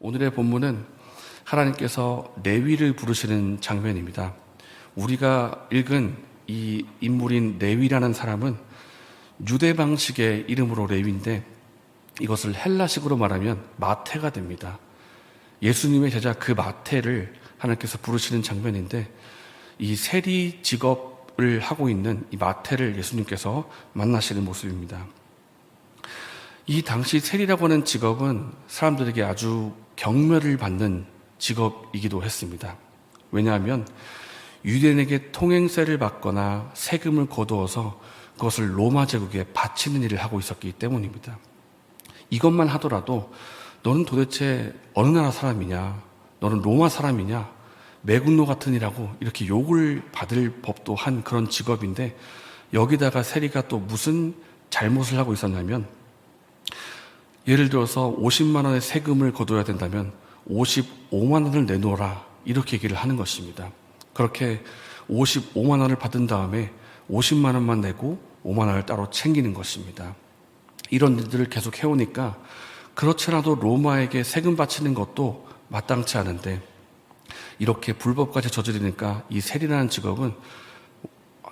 오늘의 본문은 하나님께서 레위를 부르시는 장면입니다. 우리가 읽은 이 인물인 레위라는 사람은 유대 방식의 이름으로 레위인데 이것을 헬라식으로 말하면 마태가 됩니다. 예수님의 제자 그 마태를 하나님께서 부르시는 장면인데 이 세리 직업을 하고 있는 이 마태를 예수님께서 만나시는 모습입니다. 이 당시 세리라고 하는 직업은 사람들에게 아주 경멸을 받는 직업이기도 했습니다. 왜냐하면 유대인에게 통행세를 받거나 세금을 거두어서 그것을 로마 제국에 바치는 일을 하고 있었기 때문입니다. 이것만 하더라도 너는 도대체 어느 나라 사람이냐, 너는 로마 사람이냐, 매국노 같은 이라고 이렇게 욕을 받을 법도 한 그런 직업인데 여기다가 세리가 또 무슨 잘못을 하고 있었냐면 예를 들어서 50만 원의 세금을 거둬야 된다면 55만 원을 내놓으라 이렇게 얘기를 하는 것입니다. 그렇게 55만 원을 받은 다음에 50만 원만 내고 5만 원을 따로 챙기는 것입니다. 이런 일들을 계속 해오니까 그렇지 않아도 로마에게 세금 바치는 것도 마땅치 않은데 이렇게 불법까지 저지르니까 이 세리라는 직업은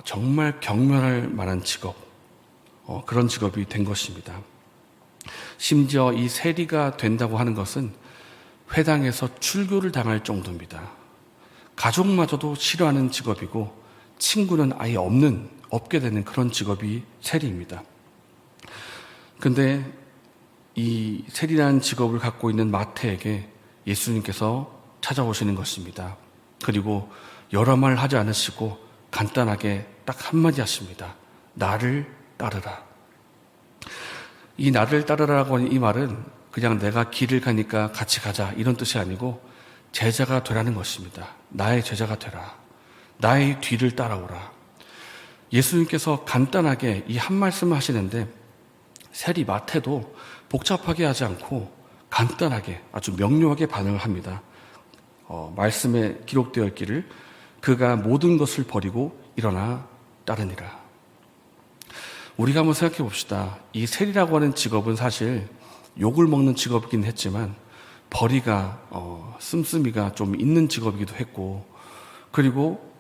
정말 경멸할 만한 직업, 그런 직업이 된 것입니다. 심지어 이 세리가 된다고 하는 것은 회당에서 출교를 당할 정도입니다. 가족마저도 싫어하는 직업이고 친구는 아예 없게 되는 그런 직업이 세리입니다. 근데 이 세리라는 직업을 갖고 있는 마태에게 예수님께서 찾아오시는 것입니다. 그리고 여러 말 하지 않으시고 간단하게 딱 한마디 하십니다. 나를 따르라. 이 나를 따르라고 하는 이 말은 그냥 내가 길을 가니까 같이 가자 이런 뜻이 아니고 제자가 되라는 것입니다. 나의 제자가 되라. 나의 뒤를 따라오라. 예수님께서 간단하게 이 한 말씀을 하시는데 세리 마태도 복잡하게 하지 않고 간단하게 아주 명료하게 반응을 합니다. 말씀에 기록되어 있기를 그가 모든 것을 버리고 일어나 따르니라. 우리가 한번 생각해 봅시다. 이 세리라고 하는 직업은 사실 욕을 먹는 직업이긴 했지만 벌이가 씀씀이가 좀 있는 직업이기도 했고 그리고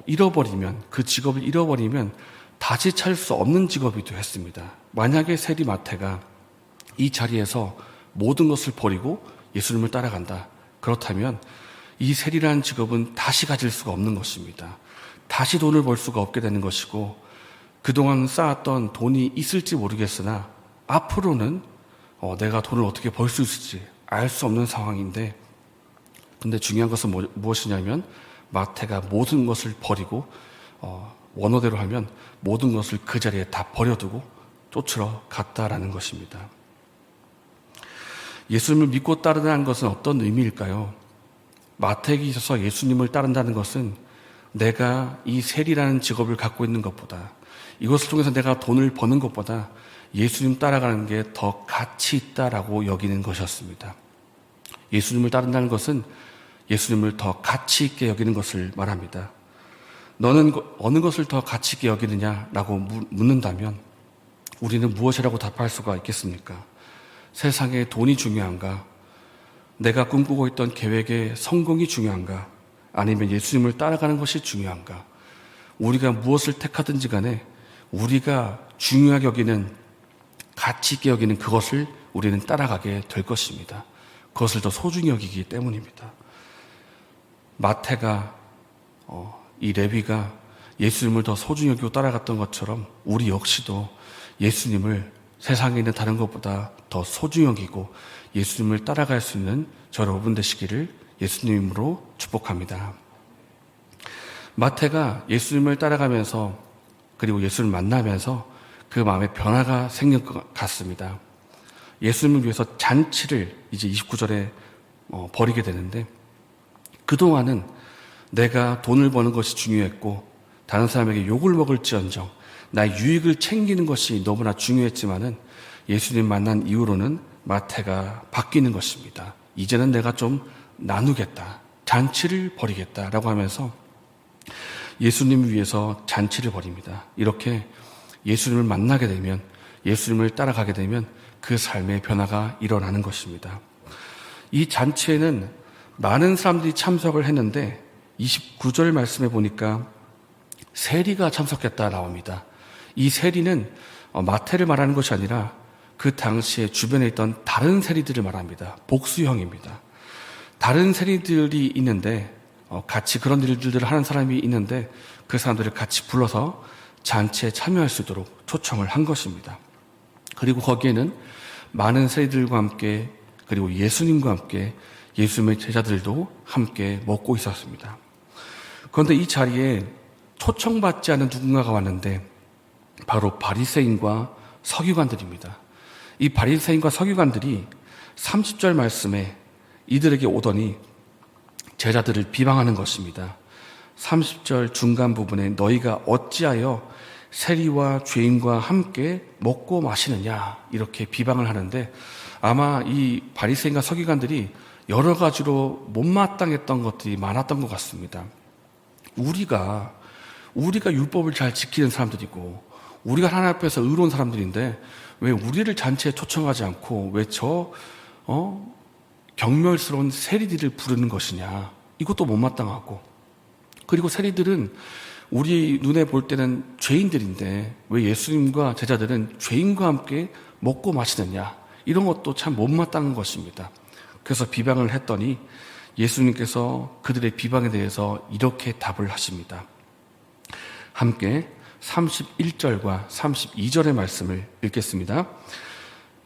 잃어버리면 그 직업을 잃어버리면 다시 찾을 수 없는 직업이기도 했습니다. 만약에 세리 마태가 이 자리에서 모든 것을 버리고 예수님을 따라간다. 그렇다면 이 세리라는 직업은 다시 가질 수가 없는 것입니다. 다시 돈을 벌 수가 없게 되는 것이고 그동안 쌓았던 돈이 있을지 모르겠으나 앞으로는 내가 돈을 어떻게 벌 수 있을지 알 수 없는 상황인데 근데 중요한 것은 무엇이냐면 마태가 모든 것을 버리고 원어대로 하면 모든 것을 그 자리에 다 버려두고 쫓으러 갔다라는 것입니다. 예수님을 믿고 따른다는 것은 어떤 의미일까요? 마태에게 있어서 예수님을 따른다는 것은 내가 이 세리라는 직업을 갖고 있는 것보다 이것을 통해서 내가 돈을 버는 것보다 예수님 따라가는 게 더 가치 있다라고 여기는 것이었습니다. 예수님을 따른다는 것은 예수님을 더 가치 있게 여기는 것을 말합니다. 너는 어느 것을 더 가치 있게 여기느냐라고 묻는다면 우리는 무엇이라고 답할 수가 있겠습니까? 세상에 돈이 중요한가? 내가 꿈꾸고 있던 계획의 성공이 중요한가? 아니면 예수님을 따라가는 것이 중요한가? 우리가 무엇을 택하든지 간에 우리가 중요하게 여기는 가치 있게 여기는 그것을 우리는 따라가게 될 것입니다. 그것을 더 소중히 여기기 때문입니다. 마태가 이 레위가 예수님을 더 소중히 여기고 따라갔던 것처럼 우리 역시도 예수님을 세상에 있는 다른 것보다 더 소중히 여기고 예수님을 따라갈 수 있는 저 여러분 되시기를 예수님 이름으로 축복합니다. 마태가 예수님을 따라가면서 그리고 예수님을 만나면서 그 마음에 변화가 생길 것 같습니다. 예수님을 위해서 잔치를 이제 29절에 벌이게 되는데 그동안은 내가 돈을 버는 것이 중요했고 다른 사람에게 욕을 먹을지언정 나의 유익을 챙기는 것이 너무나 중요했지만은 예수님 만난 이후로는 마태가 바뀌는 것입니다. 이제는 내가 좀 나누겠다. 잔치를 벌이겠다라고 하면서 예수님을 위해서 잔치를 벌입니다. 이렇게 예수님을 만나게 되면 예수님을 따라가게 되면 그 삶의 변화가 일어나는 것입니다. 이 잔치에는 많은 사람들이 참석을 했는데 29절 말씀에 보니까 세리가 참석했다 나옵니다. 이 세리는 마태를 말하는 것이 아니라 그 당시에 주변에 있던 다른 세리들을 말합니다. 복수형입니다. 다른 세리들이 있는데 같이 그런 일들을 하는 사람이 있는데 그 사람들을 같이 불러서 잔치에 참여할 수 있도록 초청을 한 것입니다. 그리고 거기에는 많은 세리들과 함께 그리고 예수님과 함께 예수님의 제자들도 함께 먹고 있었습니다. 그런데 이 자리에 초청받지 않은 누군가가 왔는데 바로 바리새인과 서기관들입니다. 이 바리새인과 서기관들이 30절 말씀에 이들에게 오더니 제자들을 비방하는 것입니다. 30절 중간 부분에 너희가 어찌하여 세리와 죄인과 함께 먹고 마시느냐 이렇게 비방을 하는데 아마 이 바리새인과 서기관들이 여러 가지로 못마땅했던 것들이 많았던 것 같습니다. 우리가 율법을 잘 지키는 사람들이고 우리가 하나님 앞에서 의로운 사람들인데 왜 우리를 잔치에 초청하지 않고 왜 경멸스러운 세리들을 부르는 것이냐. 이것도 못마땅하고 그리고 세리들은 우리 눈에 볼 때는 죄인들인데 왜 예수님과 제자들은 죄인과 함께 먹고 마시느냐. 이런 것도 참 못마땅한 것입니다. 그래서 비방을 했더니 예수님께서 그들의 비방에 대해서 이렇게 답을 하십니다. 함께 31절과 32절의 말씀을 읽겠습니다.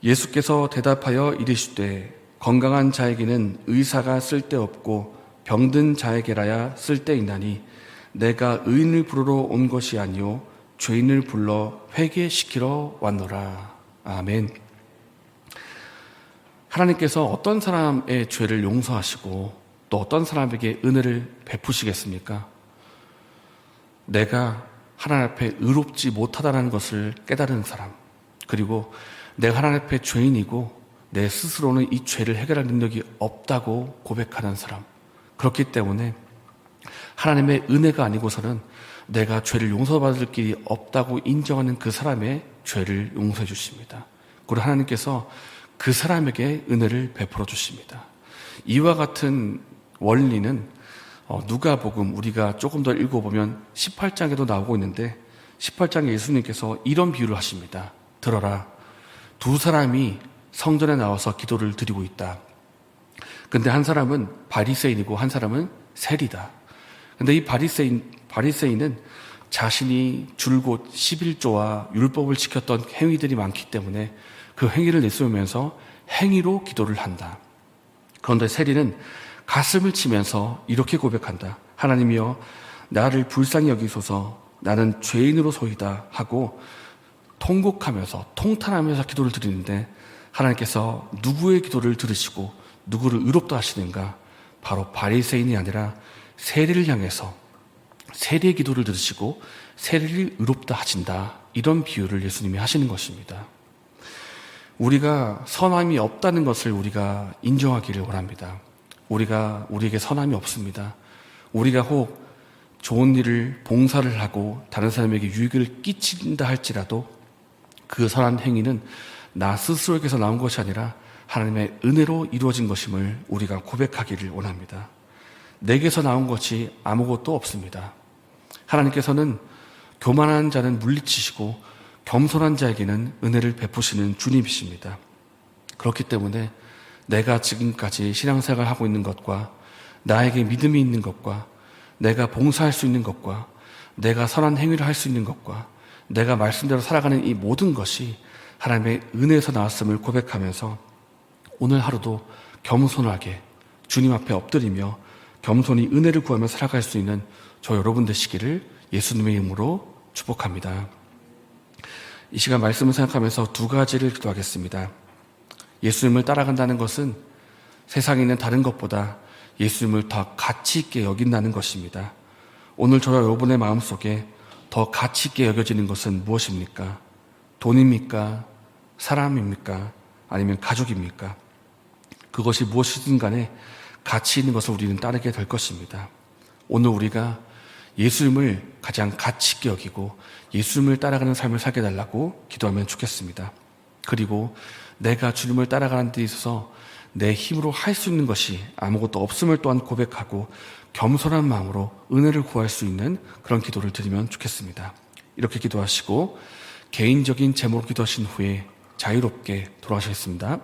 예수께서 대답하여 이르시되 건강한 자에게는 의사가 쓸데없고 병든 자에게라야 쓸데있나니 내가 의인을 부르러 온 것이 아니요 죄인을 불러 회개시키러 왔노라. 아멘. 하나님께서 어떤 사람의 죄를 용서하시고 또 어떤 사람에게 은혜를 베푸시겠습니까? 내가 하나님 앞에 의롭지 못하다는 것을 깨달은 사람, 그리고 내가 하나님 앞에 죄인이고 내 스스로는 이 죄를 해결할 능력이 없다고 고백하는 사람, 그렇기 때문에 하나님의 은혜가 아니고서는 내가 죄를 용서받을 길이 없다고 인정하는 그 사람의 죄를 용서해 주십니다. 그리고 하나님께서 그 사람에게 은혜를 베풀어 주십니다. 이와 같은 원리는 누가복음 우리가 조금 더 읽어보면 18장에도 나오고 있는데 18장에 예수님께서 이런 비유를 하십니다. 들어라. 두 사람이 성전에 나와서 기도를 드리고 있다. 근데 한 사람은 바리새인이고 한 사람은 세리다. 근데 이 바리새인은 자신이 줄곧 11조와 율법을 지켰던 행위들이 많기 때문에 그 행위를 내세우면서 행위로 기도를 한다. 그런데 세리는 가슴을 치면서 이렇게 고백한다. 하나님이여 나를 불쌍히 여기소서 나는 죄인으로소이다 하고 통곡하면서 통탄하면서 기도를 드리는데 하나님께서 누구의 기도를 들으시고 누구를 의롭다 하시는가? 바로 바리새인이 아니라 세리를 향해서 세리의 기도를 들으시고 세리를 의롭다 하신다. 이런 비유를 예수님이 하시는 것입니다. 우리가 선함이 없다는 것을 우리가 인정하기를 원합니다. 우리에게 선함이 없습니다. 우리가 혹 좋은 일을 봉사를 하고 다른 사람에게 유익을 끼친다 할지라도 그 선한 행위는 나 스스로에게서 나온 것이 아니라 하나님의 은혜로 이루어진 것임을 우리가 고백하기를 원합니다. 내게서 나온 것이 아무것도 없습니다. 하나님께서는 교만한 자는 물리치시고 겸손한 자에게는 은혜를 베푸시는 주님이십니다. 그렇기 때문에 내가 지금까지 신앙생활을 하고 있는 것과 나에게 믿음이 있는 것과 내가 봉사할 수 있는 것과 내가 선한 행위를 할 수 있는 것과 내가 말씀대로 살아가는 이 모든 것이 하나님의 은혜에서 나왔음을 고백하면서 오늘 하루도 겸손하게 주님 앞에 엎드리며 겸손히 은혜를 구하며 살아갈 수 있는 저 여러분 되시기를 예수님의 이름으로 축복합니다. 이 시간 말씀을 생각하면서 두 가지를 기도하겠습니다. 예수님을 따라간다는 것은 세상에 있는 다른 것보다 예수님을 더 가치 있게 여긴다는 것입니다. 오늘 저와 여러분의 마음속에 더 가치 있게 여겨지는 것은 무엇입니까? 돈입니까? 사람입니까? 아니면 가족입니까? 그것이 무엇이든 간에 가치 있는 것을 우리는 따르게 될 것입니다. 오늘 우리가 예수님을 가장 가치 있게 여기고 예수님을 따라가는 삶을 살게 달라고 기도하면 좋겠습니다. 그리고 내가 주님을 따라가는 데 있어서 내 힘으로 할 수 있는 것이 아무것도 없음을 또한 고백하고 겸손한 마음으로 은혜를 구할 수 있는 그런 기도를 드리면 좋겠습니다. 이렇게 기도하시고 개인적인 제목으로 기도하신 후에 자유롭게 돌아가시겠습니다.